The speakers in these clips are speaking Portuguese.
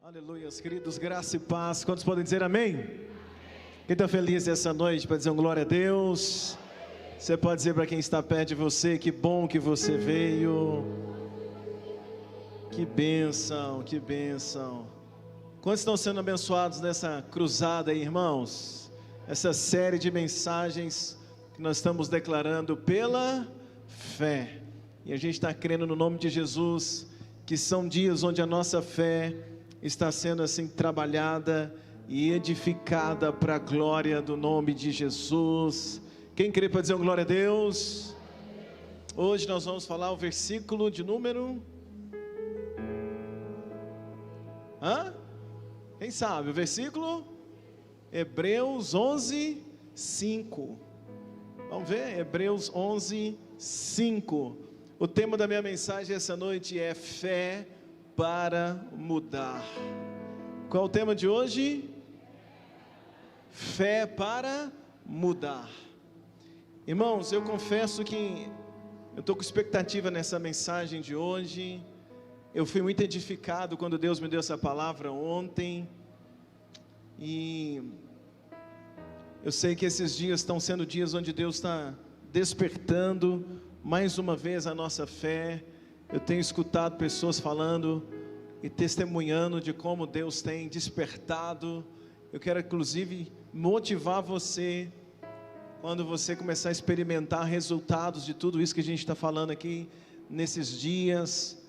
Aleluia, queridos, graça e paz. Quantos podem dizer amém? Quem está feliz essa noite para dizer um glória a Deus? Você pode dizer para quem está perto de você: que bom que você veio. Que bênção, que bênção. Quantos estão sendo abençoados nessa cruzada aí, irmãos? Essa série de mensagens que nós estamos declarando pela fé. E a gente está crendo no nome de Jesus que são dias onde a nossa fé está sendo assim trabalhada e edificada para a glória do nome de Jesus. Quem crê para dizer um glória a Deus? Hoje nós vamos falar o versículo de número... Quem sabe? O versículo? Hebreus 11, 5. Vamos ver? Hebreus 11, 5. O tema da minha mensagem essa noite é fé para mudar. Qual é o tema de hoje? Fé para mudar. Irmãos, eu confesso que eu estou com expectativa nessa mensagem de hoje. Eu fui muito edificado quando Deus me deu essa palavra ontem. E eu sei que esses dias estão sendo dias onde Deus está despertando mais uma vez a nossa fé. Eu tenho escutado pessoas falando e testemunhando de como Deus tem despertado. Eu quero inclusive motivar você, quando você começar a experimentar resultados de tudo isso que a gente está falando aqui nesses dias,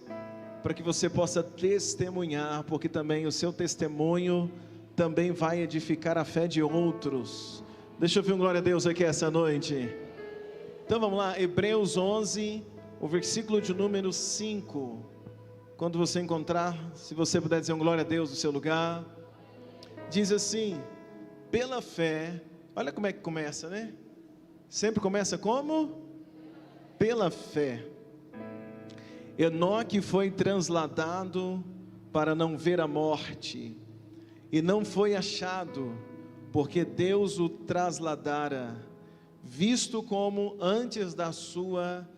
para que você possa testemunhar, porque também o seu testemunho também vai edificar a fé de outros. Deixa eu ver um glória a Deus aqui essa noite. Então vamos lá, Hebreus 11, o versículo de número 5. Quando você encontrar, se você puder dizer um glória a Deus no seu lugar. Diz assim: pela fé. Olha como é que começa, né? Sempre começa como? Pela fé. Enoque foi transladado para não ver a morte, e não foi achado, porque Deus o trasladara, visto como antes da sua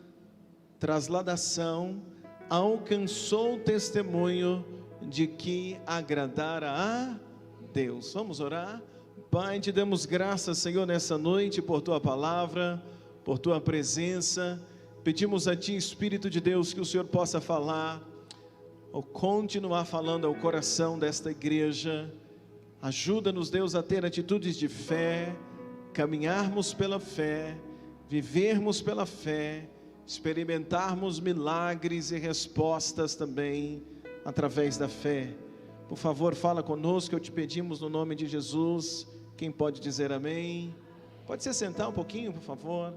trasladação alcançou o testemunho de que agradara a Deus. Vamos orar? Pai, te damos graças, Senhor, nessa noite por tua palavra, por tua presença. Pedimos a ti, Espírito de Deus, que o Senhor possa falar ou continuar falando ao coração desta igreja. Ajuda-nos, Deus, a ter atitudes de fé, caminharmos pela fé, vivermos pela fé, experimentarmos milagres e respostas também através da fé. Por favor, fala conosco, eu te pedimos no nome de Jesus. Quem pode dizer amém? Pode se sentar um pouquinho, por favor.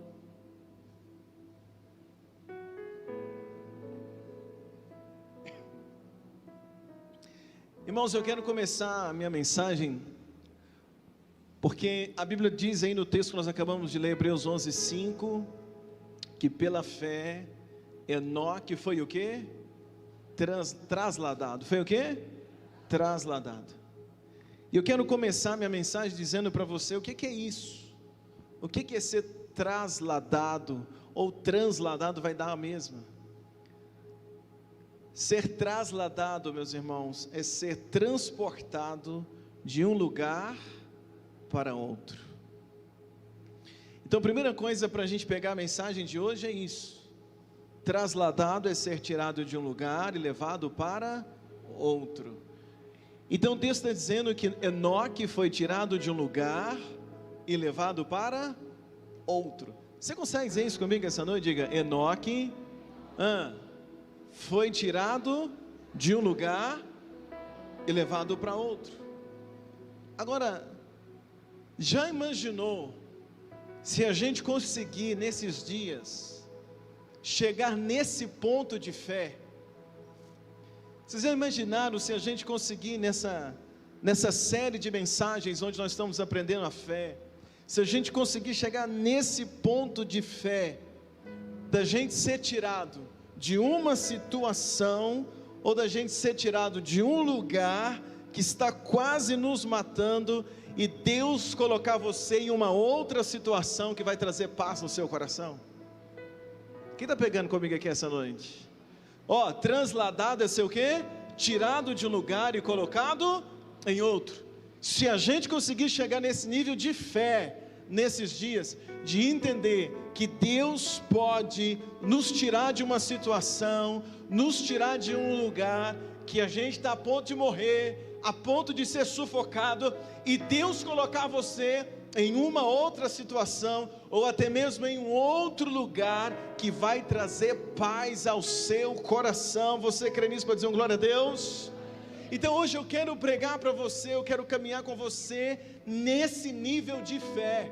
Irmãos, eu quero começar a minha mensagem porque a Bíblia diz aí no texto que nós acabamos de ler, Hebreus 11, 5, que pela fé Enoque foi o quê? Trasladado. Foi o quê? Trasladado. E eu quero começar minha mensagem dizendo para você o que é isso. O que é ser trasladado ou transladado? Vai dar a mesma. Ser trasladado, meus irmãos, é ser transportado de um lugar para outro. Então, a primeira coisa para a gente pegar a mensagem de hoje é isso. Trasladado é ser tirado de um lugar e levado para outro. Então o texto está dizendo que Enoque foi tirado de um lugar e levado para outro. Você consegue dizer isso comigo essa noite? Diga: Enoque foi tirado de um lugar e levado para outro. Agora, já imaginou se a gente conseguir nesses dias chegar nesse ponto de fé? Vocês já imaginaram se a gente conseguir nessa série de mensagens onde nós estamos aprendendo a fé, se a gente conseguir chegar nesse ponto de fé, da gente ser tirado de uma situação, ou da gente ser tirado de um lugar que está quase nos matando, e Deus colocar você em uma outra situação que vai trazer paz no seu coração? Quem está pegando comigo aqui essa noite? Transladado é ser o quê? tirado de um lugar e colocado em outro. Se a gente conseguir chegar nesse nível de fé, nesses dias, de entender que Deus pode nos tirar de uma situação, nos tirar de um lugar que a gente está a ponto de morrer, a ponto de ser sufocado, e Deus colocar você em uma outra situação, ou até mesmo em um outro lugar, que vai trazer paz ao seu coração. Você crê nisso para dizer um glória a Deus? Então hoje eu quero pregar para você, eu quero caminhar com você nesse nível de fé,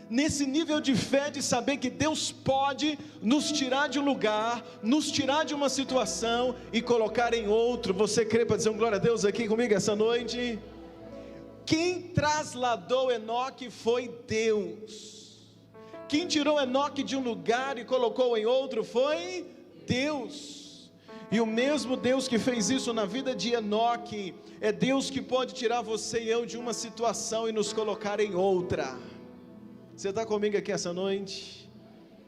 nesse nível de fé de saber que Deus pode nos tirar de um lugar, nos tirar de uma situação e colocar em outro. Você crê para dizer um glória a Deus aqui comigo essa noite? Quem trasladou Enoque foi Deus. Quem tirou Enoque de um lugar e colocou em outro foi Deus. E o mesmo Deus que fez isso na vida de Enoque, é Deus que pode tirar você e eu de uma situação e nos colocar em outra. Você está comigo aqui essa noite?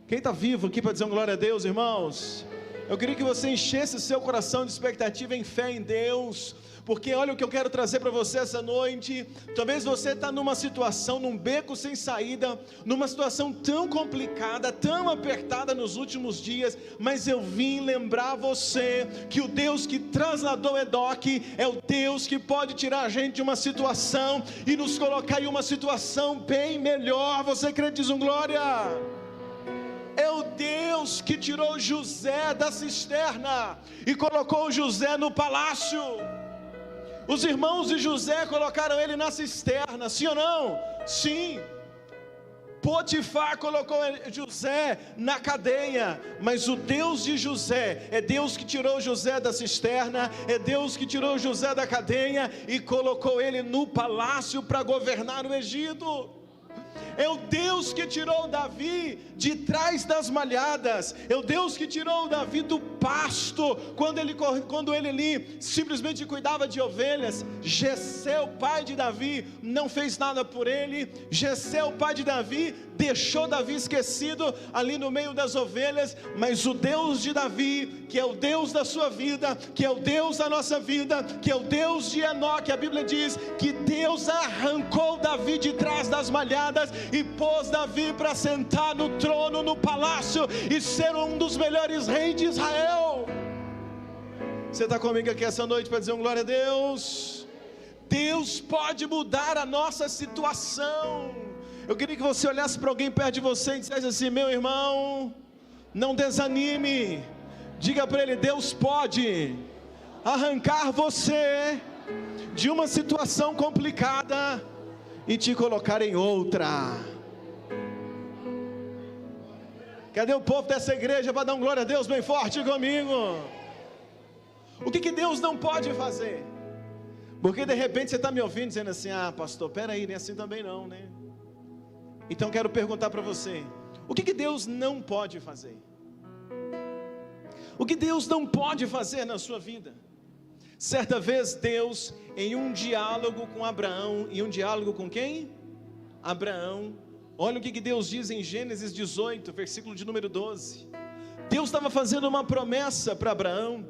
Quem está vivo aqui para dizer um glória a Deus, irmãos? Eu queria que você enchesse o seu coração de expectativa em fé em Deus, porque olha o que eu quero trazer para você essa noite. Talvez você está numa situação, num beco sem saída, numa situação tão complicada, tão apertada nos últimos dias, mas eu vim lembrar você que o Deus que trasladou Enoque é o Deus que pode tirar a gente de uma situação e nos colocar em uma situação bem melhor. Você crê? Diz um glória. É o Deus que tirou José da cisterna e colocou José no palácio. Os irmãos de José colocaram ele na cisterna, sim ou não? Sim. Potifar colocou José na cadeia, mas o Deus de José é Deus que tirou José da cisterna, é Deus que tirou José da cadeia e colocou ele no palácio para governar o Egito. É o Deus que tirou Davi de trás das malhadas, é o Deus que tirou Davi do pasto, quando ele ali simplesmente cuidava de ovelhas. Jessé, o pai de Davi, não fez nada por ele. Jessé, o pai de Davi, deixou Davi esquecido ali no meio das ovelhas, mas o Deus de Davi, que é o Deus da sua vida, que é o Deus da nossa vida, que é o Deus de Enoque, a Bíblia diz que Deus arrancou Davi de trás das malhadas e pôs Davi para sentar no trono, no palácio, e ser um dos melhores reis de Israel. Você está comigo aqui essa noite para dizer um glória a Deus? Deus pode mudar a nossa situação. Eu queria que você olhasse para alguém perto de você e dissesse assim: meu irmão, não desanime. Diga para ele: Deus pode arrancar você de uma situação complicada e te colocar em outra. Cadê o povo dessa igreja para dar um glória a Deus bem forte comigo? O que Deus não pode fazer? Porque de repente você está me ouvindo dizendo assim: ah, pastor, peraí, nem assim também não, né? Então quero perguntar para você: o que Deus não pode fazer? O que Deus não pode fazer na sua vida? Certa vez Deus, em um diálogo com Abraão, e um diálogo com quem? Abraão. Olha o que Deus diz em Gênesis 18, versículo de número 12. Deus estava fazendo uma promessa para Abraão,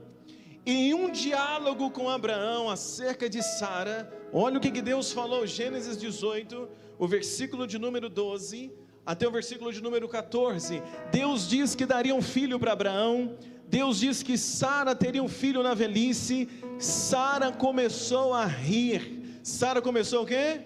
e em um diálogo com Abraão acerca de Sara, olha o que Deus falou. Gênesis 18, o versículo de número 12 até o versículo de número 14. Deus diz que daria um filho para Abraão. Deus diz que Sara teria um filho na velhice. Sara começou a rir. Sara começou o quê?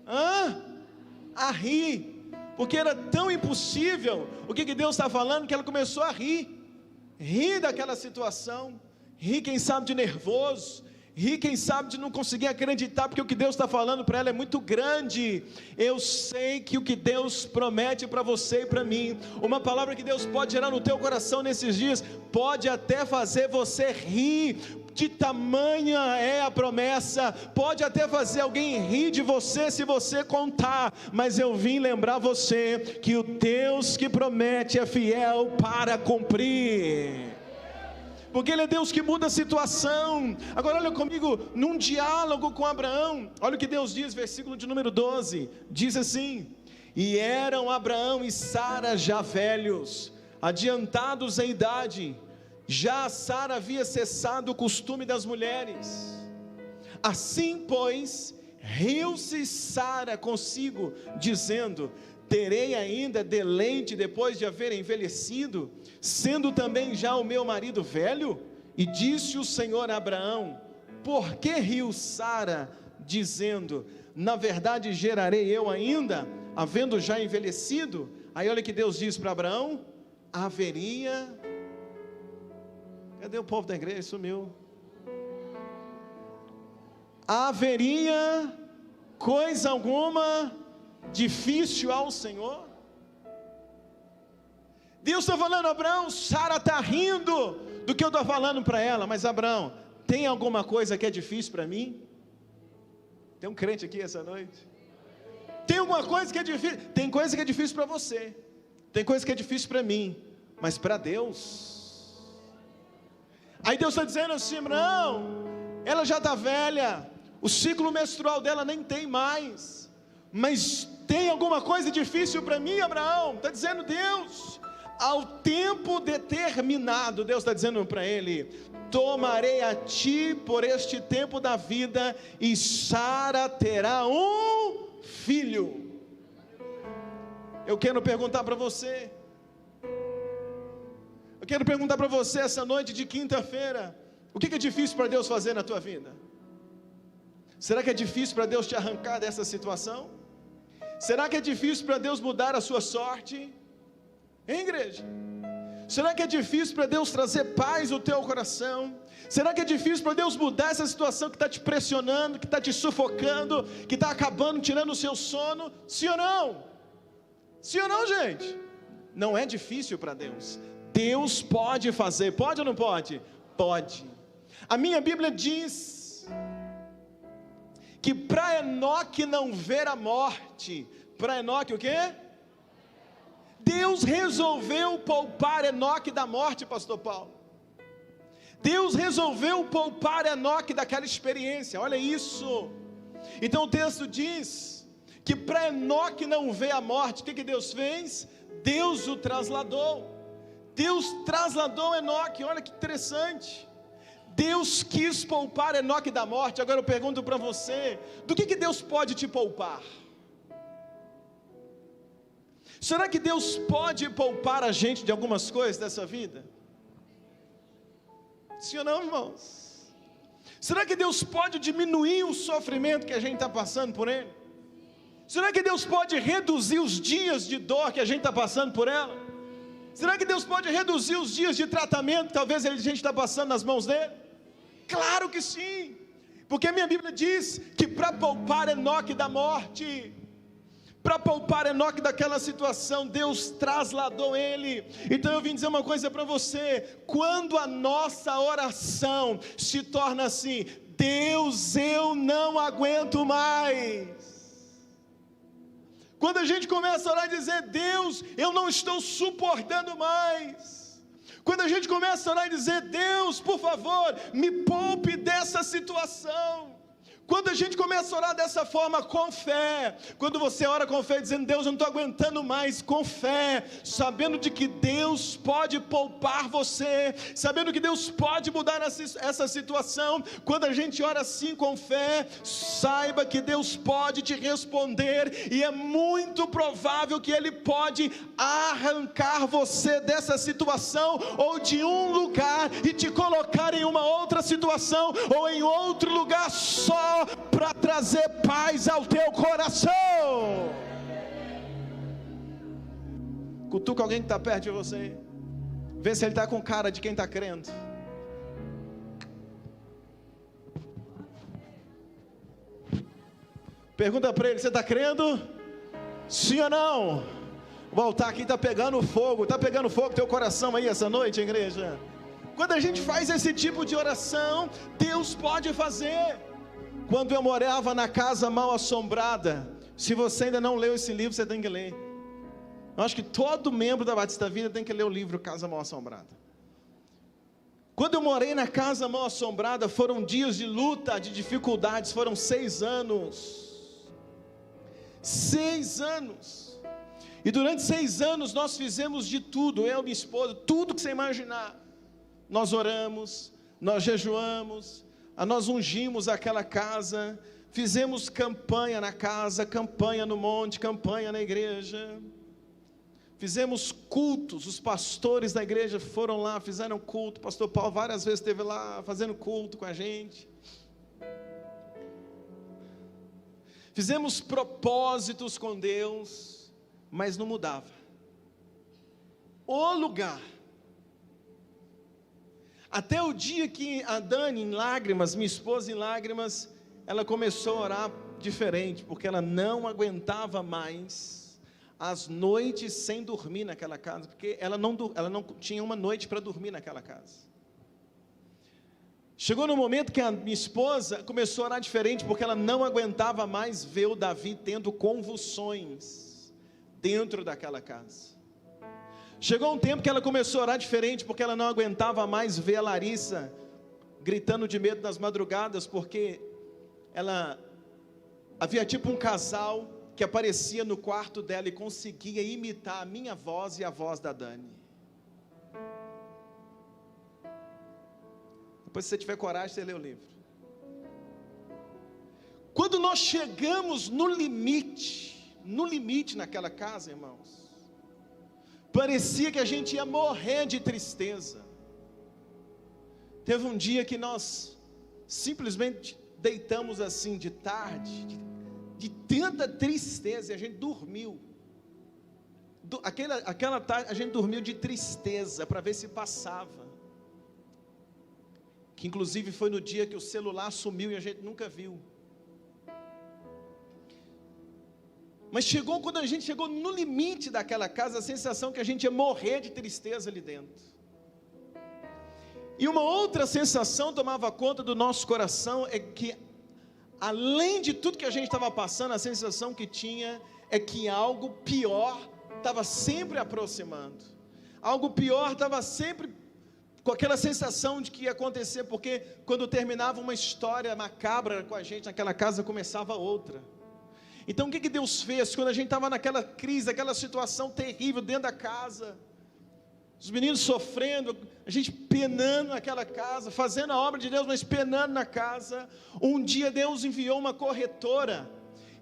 A rir, porque era tão impossível. O que Deus está falando? Que ela começou a rir daquela situação, rir quem sabe de nervoso, rir quem sabe de não conseguir acreditar, porque o que Deus está falando para ela é muito grande. Eu sei que o que Deus promete para você e para mim, uma palavra que Deus pode gerar no teu coração nesses dias, pode até fazer você rir, de tamanha é a promessa, pode até fazer alguém rir de você se você contar, mas eu vim lembrar você que o Deus que promete é fiel para cumprir, porque Ele é Deus que muda a situação. Agora olha comigo, num diálogo com Abraão, olha o que Deus diz, versículo de número 12, diz assim: e eram Abraão e Sara já velhos, adiantados em idade, Já Sara havia cessado o costume das mulheres. Assim, pois, riu-se Sara consigo, dizendo: terei ainda deleite depois de haver envelhecido, sendo também já o meu marido velho? E disse o Senhor a Abraão: por que riu Sara, dizendo: na verdade gerarei eu ainda, havendo já envelhecido? Aí olha que Deus diz para Abraão: haveria... Cadê o povo da igreja? Sumiu. Haveria coisa alguma difícil ao Senhor? Deus está falando: Abraão, Sara está rindo do que eu estou falando para ela, mas Abraão, tem alguma coisa que é difícil para mim? Tem um crente aqui essa noite? Tem alguma coisa que é difícil? Tem coisa que é difícil para você, tem coisa que é difícil para mim, mas para Deus... Aí Deus está dizendo assim: não, ela já está velha, o ciclo menstrual dela nem tem mais, mas tem alguma coisa difícil para mim, Abraão? Está dizendo Deus. Ao tempo determinado, Deus está dizendo para ele: tomarei a ti por este tempo da vida, e Sara terá um filho. Eu quero perguntar para você, quero perguntar para você essa noite de quinta-feira: o que é difícil para Deus fazer na tua vida? Será que é difícil para Deus te arrancar dessa situação? Será que é difícil para Deus mudar a sua sorte? Hein, igreja? Será que é difícil para Deus trazer paz ao teu coração? Será que é difícil para Deus mudar essa situação que está te pressionando, que está te sufocando, que está acabando, tirando o seu sono? Sim ou não? Sim ou não, gente? Não é difícil para Deus. Deus pode fazer, pode ou não pode? Pode. A minha Bíblia diz que para Enoque não ver a morte, para Enoque o quê? Deus resolveu poupar Enoque da morte, pastor Paulo. Deus resolveu poupar Enoque daquela experiência, olha isso. Então o texto diz que para Enoque não ver a morte, o que Deus fez? Deus o trasladou. Deus trasladou Enoque, olha que interessante. Deus quis poupar Enoque da morte. Agora eu pergunto para você: do que Deus pode te poupar? Será que Deus pode poupar a gente de algumas coisas dessa vida? Sim ou não, irmãos? Será que Deus pode diminuir o sofrimento que a gente está passando por ele? Será que Deus pode reduzir os dias de dor que a gente está passando por ela? Será que Deus pode reduzir os dias de tratamento que talvez a gente está passando nas mãos dele? Claro que sim, porque a minha Bíblia diz que para poupar Enoque da morte, para poupar Enoque daquela situação, Deus trasladou ele. Então eu vim dizer uma coisa para você: quando a nossa oração se torna assim: Deus, eu não aguento mais. Quando a gente começa a orar e dizer: Deus, eu não estou suportando mais. Quando a gente começa a orar e dizer: Deus, por favor, me poupe dessa situação. Quando a gente começa a orar dessa forma, com fé, quando você ora com fé, dizendo: Deus, eu não estou aguentando mais, com fé, sabendo de que Deus pode poupar você, sabendo que Deus pode mudar essa situação, quando a gente ora assim com fé, saiba que Deus pode te responder, e é muito provável que Ele pode arrancar você dessa situação, ou de um lugar, e te colocar em uma outra situação, ou em outro lugar só, para trazer paz ao teu coração. Cutuca alguém que está perto de você, vê se ele está com cara de quem está crendo. Pergunta para ele: você está crendo? Sim ou não? O altar aqui está pegando fogo teu coração aí essa noite, igreja. Quando a gente faz esse tipo de oração, Deus pode fazer. Quando eu morava na Casa Mal Assombrada, se você ainda não leu esse livro, você tem que ler. Eu acho que todo membro da Batista Vida tem que ler o livro Casa Mal Assombrada. Quando eu morei na Casa Mal Assombrada, foram dias de luta, de dificuldades, foram 6 anos. 6 anos. E durante 6 anos nós fizemos de tudo, eu e minha esposa, tudo que você imaginar. nós oramos, nós jejuamos, nós ungimos aquela casa, fizemos campanha na casa, campanha no monte, campanha na igreja, fizemos cultos, os pastores da igreja foram lá, fizeram culto, o pastor Paulo várias vezes esteve lá fazendo culto com a gente, fizemos propósitos com Deus, mas não mudava, o lugar, até o dia que a Dani em lágrimas, minha esposa em lágrimas, ela começou a orar diferente, porque ela não aguentava mais as noites sem dormir naquela casa, porque ela não tinha uma noite para dormir naquela casa. Chegou no momento que a minha esposa começou a orar diferente, porque ela não aguentava mais ver o Davi tendo convulsões dentro daquela casa. Chegou um tempo que ela começou a orar diferente, porque ela não aguentava mais ver a Larissa gritando de medo nas madrugadas, porque havia tipo um casal que aparecia no quarto dela e conseguia imitar a minha voz e a voz da Dani. Depois, se você tiver coragem, você lê o livro. Quando nós chegamos no limite naquela casa, irmãos, parecia que a gente ia morrer de tristeza. Teve um dia que nós simplesmente deitamos assim de tarde, de tanta tristeza, e a gente dormiu. Aquela tarde a gente dormiu de tristeza, para ver se passava. Que inclusive foi no dia que o celular sumiu e a gente nunca viu. Mas quando a gente chegou no limite daquela casa, a sensação que a gente ia morrer de tristeza ali dentro. E uma outra sensação tomava conta do nosso coração, é que, além de tudo que a gente estava passando, a sensação que tinha é que algo pior estava sempre aproximando. Algo pior estava sempre com aquela sensação de que ia acontecer, porque quando terminava uma história macabra com a gente naquela casa, começava outra. Então o que Deus fez? Quando a gente estava naquela crise, aquela situação terrível dentro da casa, os meninos sofrendo, a gente penando naquela casa, fazendo a obra de Deus, mas penando na casa, um dia Deus enviou uma corretora,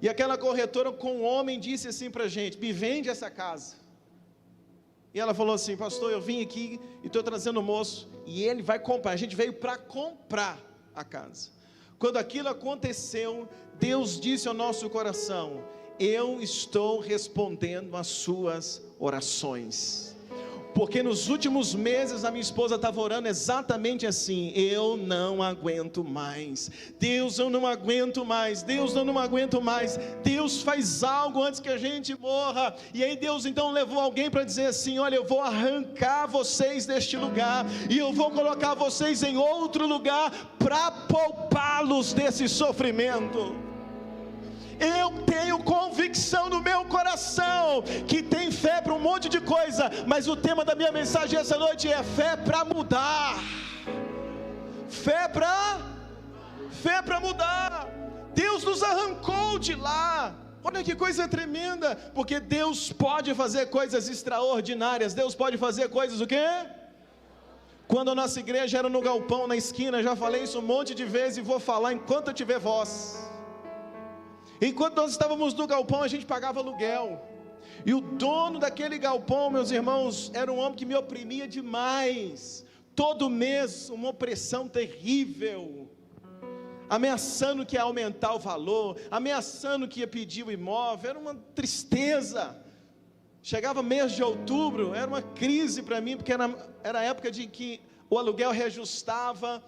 e aquela corretora com um homem disse assim para a gente: me vende essa casa. E ela falou assim: pastor, eu vim aqui e estou trazendo o moço, e ele vai comprar. A gente veio para comprar a casa. Quando aquilo aconteceu, Deus disse ao nosso coração: eu estou respondendo às suas orações. Porque nos últimos meses a minha esposa estava orando exatamente assim: eu não aguento mais, Deus, eu não aguento mais, Deus, eu não aguento mais, Deus, faz algo antes que a gente morra. E aí Deus então levou alguém para dizer assim: olha, eu vou arrancar vocês deste lugar, e eu vou colocar vocês em outro lugar, para poupá-los desse sofrimento. Eu tenho convicção no meu coração que tem fé para um monte de coisa, mas o tema da minha mensagem essa noite é fé para mudar. Fé para mudar. Deus nos arrancou de lá. Olha que coisa tremenda, porque Deus pode fazer coisas extraordinárias. Deus pode fazer coisas o quê? Quando a nossa igreja era no galpão, na esquina, já falei isso um monte de vezes e vou falar enquanto eu tiver voz. Enquanto nós estávamos no galpão, a gente pagava aluguel, e o dono daquele galpão, meus irmãos, era um homem que me oprimia demais, todo mês uma opressão terrível, ameaçando que ia aumentar o valor, ameaçando que ia pedir o imóvel. Era uma tristeza. Chegava mês de outubro, era uma crise para mim, porque era a época de que o aluguel reajustava,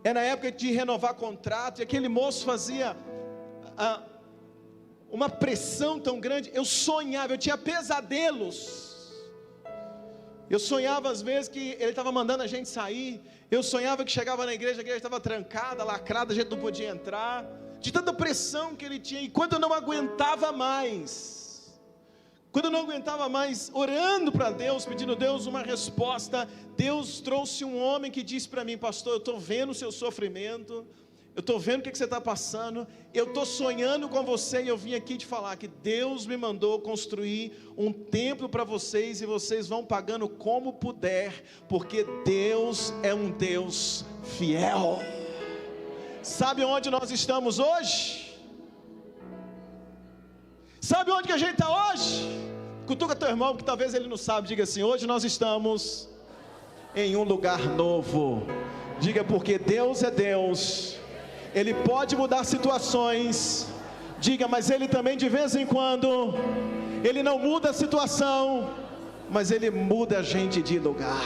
era a época de renovar contrato, e aquele moço fazia uma pressão tão grande. Eu sonhava, eu tinha pesadelos, eu sonhava às vezes que ele estava mandando a gente sair, eu sonhava que chegava na igreja, a igreja estava trancada, lacrada, a gente não podia entrar, de tanta pressão que ele tinha. E quando eu não aguentava mais, orando para Deus, pedindo a Deus uma resposta, Deus trouxe um homem que disse para mim: pastor, eu estou vendo o seu sofrimento, eu estou vendo o que você está passando, eu estou sonhando com você, e eu vim aqui te falar que Deus me mandou construir um templo para vocês, e vocês vão pagando como puder, porque Deus é um Deus fiel. Sabe onde nós estamos hoje? Sabe onde que a gente está hoje? Cutuca teu irmão, que talvez ele não sabe, diga assim: hoje nós estamos em um lugar novo. Diga: porque Deus é Deus, Ele pode mudar situações. Diga: mas Ele também de vez em quando, Ele não muda a situação, mas Ele muda a gente de lugar.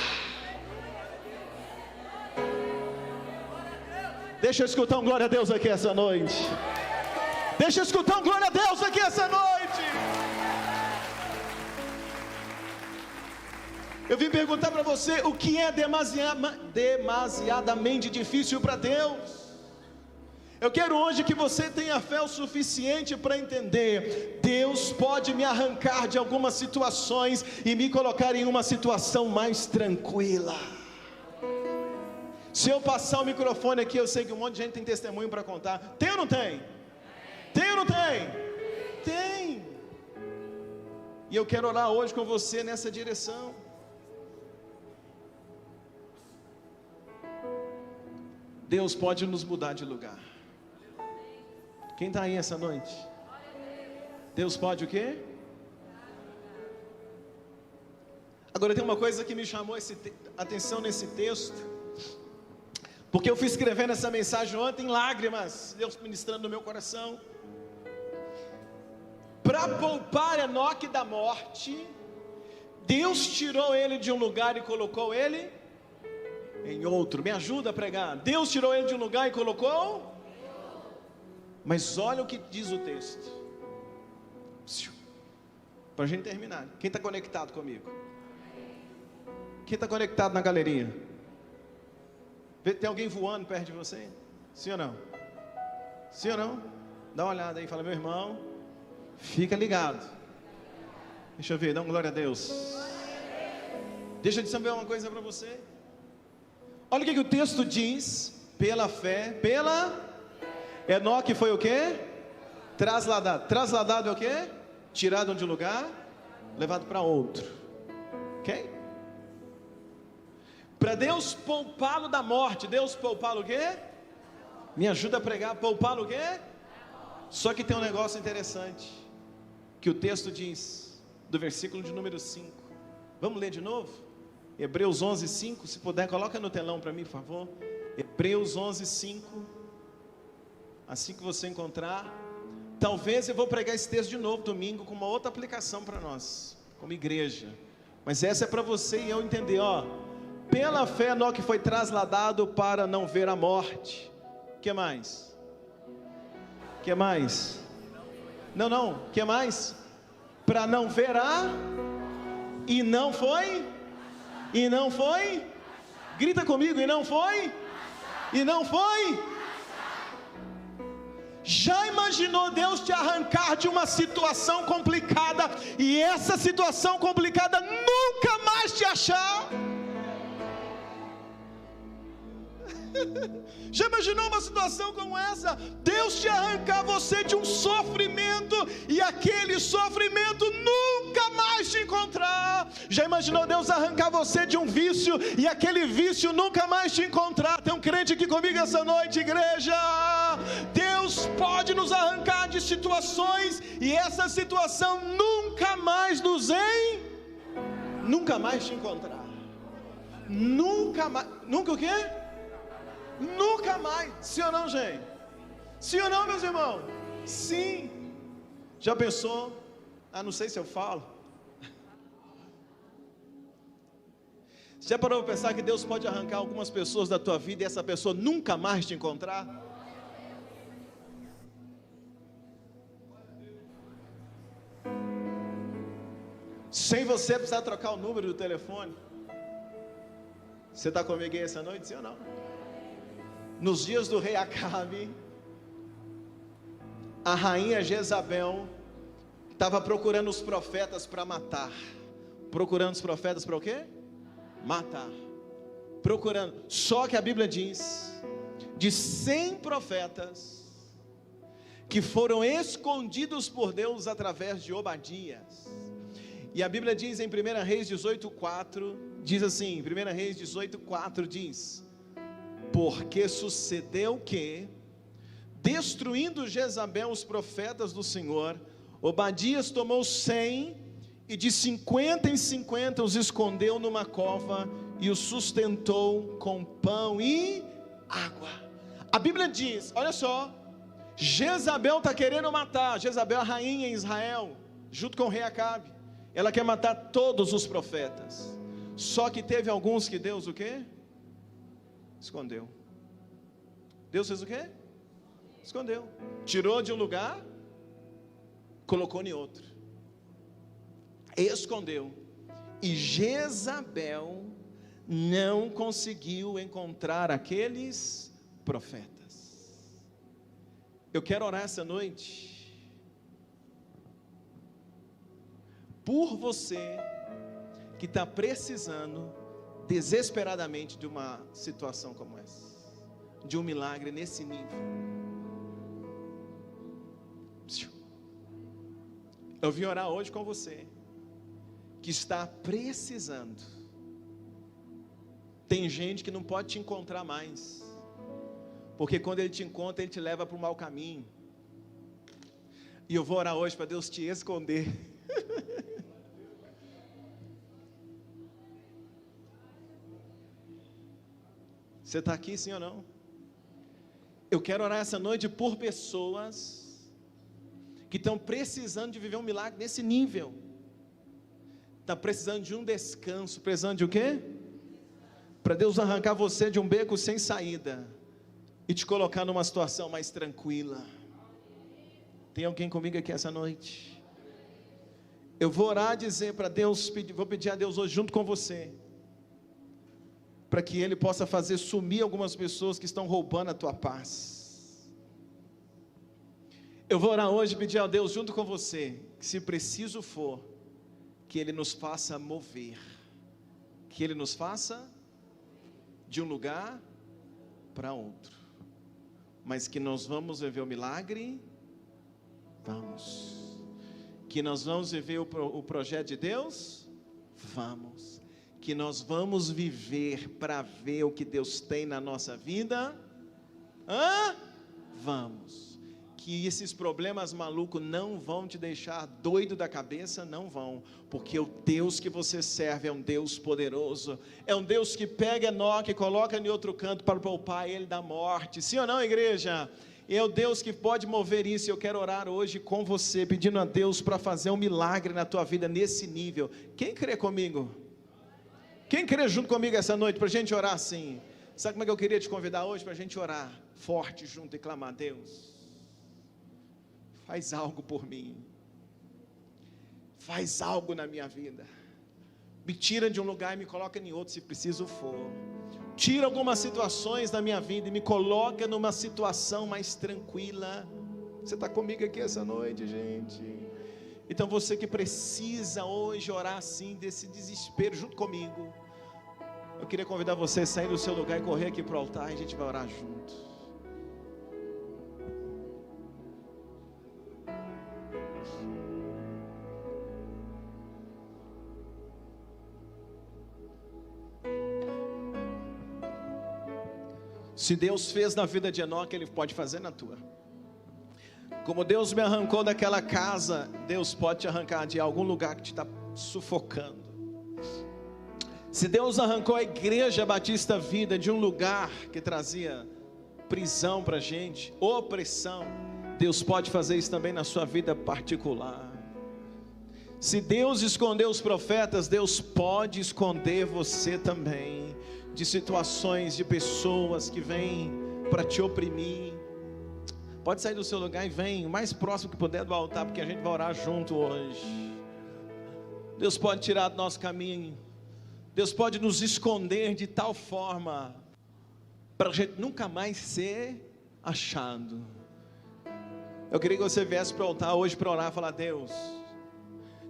Deixa eu escutar um glória a Deus aqui essa noite. Deixa eu escutar um glória a Deus aqui essa noite. Eu vim perguntar para você o que é demasiadamente difícil para Deus. Eu quero hoje que você tenha fé o suficiente para entender: Deus pode me arrancar de algumas situações e me colocar em uma situação mais tranquila. Se eu passar o microfone aqui, eu sei que um monte de gente tem testemunho para contar. Tem ou não tem? Tem ou não tem? Tem. E eu quero orar hoje com você nessa direção. Deus pode nos mudar de lugar. Quem está aí essa noite? Deus pode o quê? Agora tem uma coisa que me chamou atenção nesse texto, porque eu fui escrevendo essa mensagem ontem em lágrimas, Deus ministrando no meu coração. Para poupar Enoque da morte, Deus tirou ele de um lugar e colocou ele em outro. Me ajuda a pregar. Deus tirou ele de um lugar e colocou. Mas olha o que diz o texto, para a gente terminar. Quem está conectado comigo? Quem está conectado na galeria? Tem alguém voando perto de você? Sim ou não? Sim ou não? Dá uma olhada aí e fala: meu irmão, fica ligado. Deixa eu ver, dá uma glória a Deus. Deixa eu dizer uma coisa para você. Olha o que o texto diz. Pela fé, Enoque foi o quê? Trasladado. Trasladado é o quê? Tirado de um lugar, levado para outro. Ok? Para Deus poupá-lo da morte. Deus poupá-lo o quê? Me ajuda a pregar. Poupá-lo o quê? Só que tem um negócio interessante que o texto diz, do versículo de número 5. Vamos ler de novo? Hebreus 11:5. Se puder, coloca no telão para mim, por favor. Hebreus 11:5. Assim que você encontrar. Talvez eu vou pregar esse texto de novo domingo, com uma outra aplicação para nós, como igreja. Mas essa é para você e eu entender, ó. Pela fé Enoque foi trasladado para não ver a morte. Que mais? Que mais? Não. Que mais? Para não ver a... E não foi? E não foi? Grita comigo: e não foi? E não foi? Já imaginou Deus te arrancar de uma situação complicada e essa situação complicada nunca mais te achar? Já imaginou uma situação como essa? Deus te arrancar você de um sofrimento e aquele sofrimento nunca mais te encontrar. Já imaginou Deus arrancar você de um vício e aquele vício nunca mais te encontrar? Tem um crente aqui comigo essa noite, igreja. Deus pode nos arrancar de situações e essa situação nunca mais nunca mais te encontrar. Nunca mais. Nunca o quê? Nunca mais. Sim ou não, gente? Sim ou não, meus irmãos? Sim. Já pensou? Não sei se eu falo. Já parou para pensar que Deus pode arrancar algumas pessoas da tua vida e essa pessoa nunca mais te encontrar? Sem você precisar trocar o número do telefone. Você está comigo aí essa noite, sim ou não? Nos dias do rei Acabe, a rainha Jezabel estava procurando os profetas para matar. Procurando os profetas para o quê? Matar. Procurando. Só que a Bíblia diz de 100 profetas que foram escondidos por Deus através de Obadias. E a Bíblia diz em 1 Reis 18:4, diz assim, 1 Reis 18:4 diz: porque sucedeu que, destruindo Jezabel os profetas do Senhor, Obadias tomou 100 e de 50 em 50 os escondeu numa cova e os sustentou com pão e água. A Bíblia diz, olha só, Jezabel está querendo matar, Jezabel é a rainha em Israel, junto com o rei Acabe, ela quer matar todos os profetas, só que teve alguns que Deus o quê? Escondeu. Deus fez o quê? Escondeu, tirou de um lugar, colocou em outro, escondeu, e Jezabel não conseguiu encontrar aqueles profetas. Eu quero orar essa noite por você que está precisando desesperadamente de uma situação como essa, de um milagre nesse nível. Eu vim orar hoje com você que está precisando. Tem gente que não pode te encontrar mais, porque quando ele te encontra, ele te leva para o mau caminho. E eu vou orar hoje para Deus te esconder. Você está aqui, sim ou não? Eu quero orar essa noite por pessoas que estão precisando de viver um milagre nesse nível. Está precisando de um descanso, precisando de o quê? Para Deus arrancar você de um beco sem saída e te colocar numa situação mais tranquila. Tem alguém comigo aqui essa noite? Eu vou orar, dizer para Deus, vou pedir a Deus hoje junto com você, para que Ele possa fazer sumir algumas pessoas que estão roubando a tua paz. Eu vou orar hoje e pedir a Deus junto com você, que se preciso for, que Ele nos faça mover, que Ele nos faça de um lugar para outro, mas que nós vamos viver o milagre, vamos, que nós vamos viver o projeto de Deus, vamos, que nós vamos viver para ver o que Deus tem na nossa vida, vamos, que esses problemas malucos não vão te deixar doido da cabeça, não vão, porque o Deus que você serve é um Deus poderoso, é um Deus que pega Enoque e coloca em outro canto para poupar ele da morte, sim ou não, igreja? É o Deus que pode mover isso. Eu quero orar hoje com você, pedindo a Deus para fazer um milagre na tua vida nesse nível. Quem crê comigo? Quem crê junto comigo essa noite, para a gente orar assim? Sabe como é que eu queria te convidar hoje? Para a gente orar forte junto e clamar: Deus, faz algo por mim, faz algo na minha vida, me tira de um lugar e me coloca em outro se preciso for, tira algumas situações da minha vida e me coloca numa situação mais tranquila. Você está comigo aqui essa noite, gente? Então você que precisa hoje orar assim, desse desespero junto comigo, eu queria convidar você a sair do seu lugar e correr aqui para o altar, e a gente vai orar junto. Se Deus fez na vida de Enoque, Ele pode fazer na tua. Como Deus me arrancou daquela casa, Deus pode te arrancar de algum lugar que te está sufocando. Se Deus arrancou a Igreja Batista Vida de um lugar que trazia prisão para a gente, opressão, Deus pode fazer isso também na sua vida particular. Se Deus escondeu os profetas, Deus pode esconder você também de situações, de pessoas que vêm para te oprimir. Pode sair do seu lugar e vem o mais próximo que puder do altar, porque a gente vai orar junto hoje. Deus pode tirar do nosso caminho, Deus pode nos esconder de tal forma para a gente nunca mais ser achado. Eu queria que você viesse para o altar hoje para orar e falar: Deus,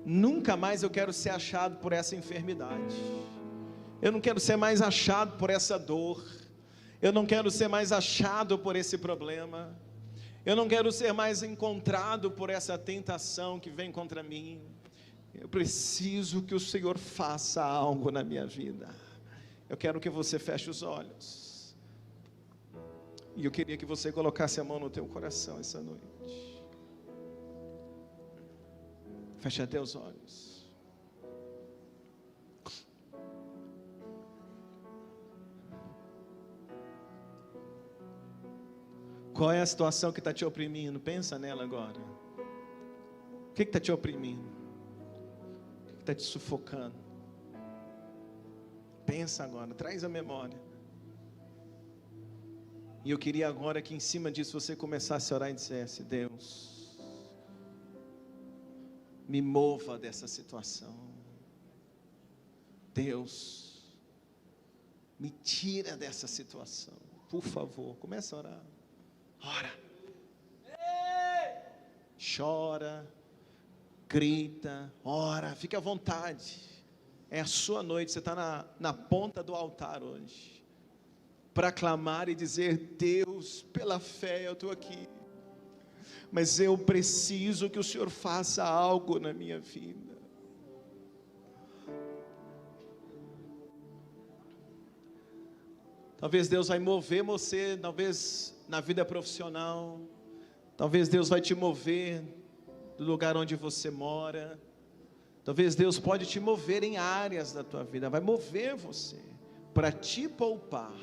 nunca mais eu quero ser achado por essa enfermidade, eu não quero ser mais achado por essa dor, Eu não quero ser mais achado por esse problema. Eu não quero ser mais encontrado por essa tentação que vem contra mim. Eu preciso que o Senhor faça algo na minha vida. Eu quero que você feche os olhos. E eu queria que você colocasse a mão no teu coração essa noite. Feche até os olhos. Qual é a situação que está te oprimindo? Pensa nela agora. O que está te oprimindo? O que está te sufocando? Pensa agora, traz a memória. E eu queria agora que em cima disso você começasse a orar e dissesse: Deus, me mova dessa situação. Deus, me tira dessa situação. Por favor, começa a orar. Ora, chora, grita, ora, fica à vontade. É a sua noite, você está na ponta do altar hoje, para clamar e dizer: Deus, pela fé eu estou aqui, mas eu preciso que o Senhor faça algo na minha vida. Talvez Deus vai mover você, talvez na vida profissional, talvez Deus vai te mover do lugar onde você mora, talvez Deus pode te mover em áreas da tua vida, vai mover você para te poupar.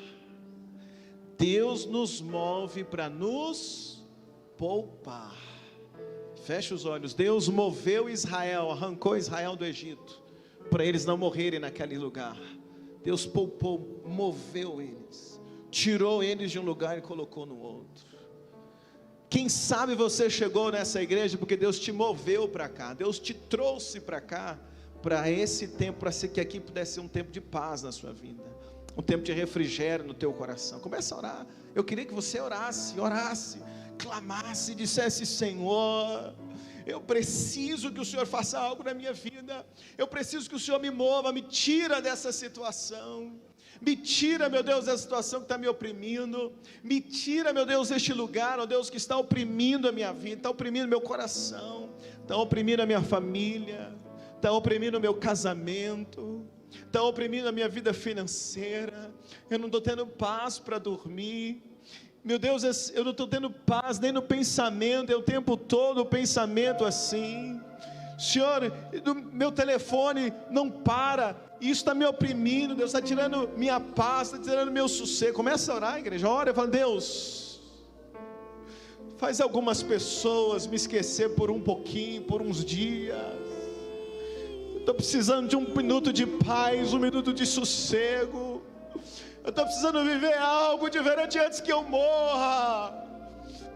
Deus nos move para nos poupar. Fecha os olhos. Deus moveu Israel, arrancou Israel do Egito, para eles não morrerem naquele lugar. Deus poupou, moveu eles, tirou eles de um lugar e colocou no outro. Quem sabe você chegou nessa igreja porque Deus te moveu para cá, Deus te trouxe para cá, para esse tempo, para que aqui pudesse ser um tempo de paz na sua vida, um tempo de refrigério no teu coração. Começa a orar. Eu queria que você orasse, clamasse, dissesse: Senhor, eu preciso que o Senhor faça algo na minha vida, eu preciso que o Senhor me mova, me tira dessa situação, me tira, meu Deus, dessa situação que está me oprimindo, me tira, meu Deus, deste lugar, ó Deus, que está oprimindo a minha vida, está oprimindo meu coração, está oprimindo a minha família, está oprimindo o meu casamento, está oprimindo a minha vida financeira. Eu não estou tendo paz para dormir. Meu Deus, eu não estou tendo paz nem no pensamento, é o tempo todo o pensamento assim. Senhor, meu telefone não para, isso está me oprimindo, Deus está tirando minha paz, está tirando meu sossego. Começa a orar, igreja, ora e fala: Deus, faz algumas pessoas me esquecer por um pouquinho, por uns dias. Estou precisando de um minuto de paz, um minuto de sossego. Eu estou precisando viver algo diferente antes que eu morra.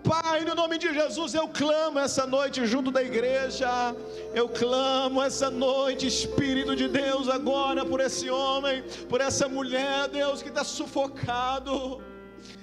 Pai, no nome de Jesus, eu clamo essa noite junto da igreja. Eu clamo essa noite, Espírito de Deus, agora por esse homem, por essa mulher, Deus, que está sufocado,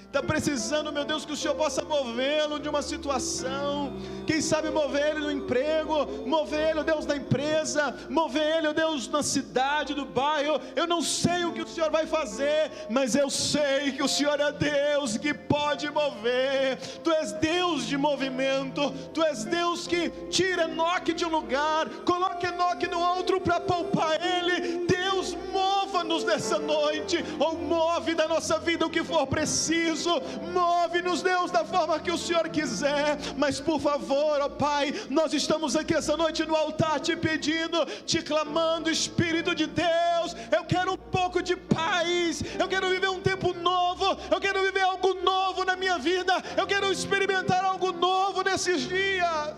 está precisando, meu Deus, que o Senhor possa movê-lo de uma situação. Quem sabe mover ele no emprego, mover ele, Deus, na empresa, mover ele, Deus, na cidade, no bairro. Eu não sei o que o Senhor vai fazer, mas eu sei que o Senhor é Deus que pode mover. Tu és Deus de movimento, Tu és Deus que tira Enoque de um lugar, coloca Enoque no outro para poupar ele. Deus, mova-nos nessa noite, ou move da nossa vida o que for preciso. Move-nos, Deus, da forma que o Senhor quiser, mas por favor, ó Pai, nós estamos aqui essa noite no altar te pedindo, te clamando: Espírito de Deus, eu quero um pouco de paz, eu quero viver um tempo novo, eu quero viver algo novo na minha vida, eu quero experimentar algo novo nesses dias.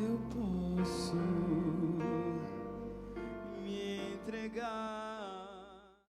Eu posso me entregar.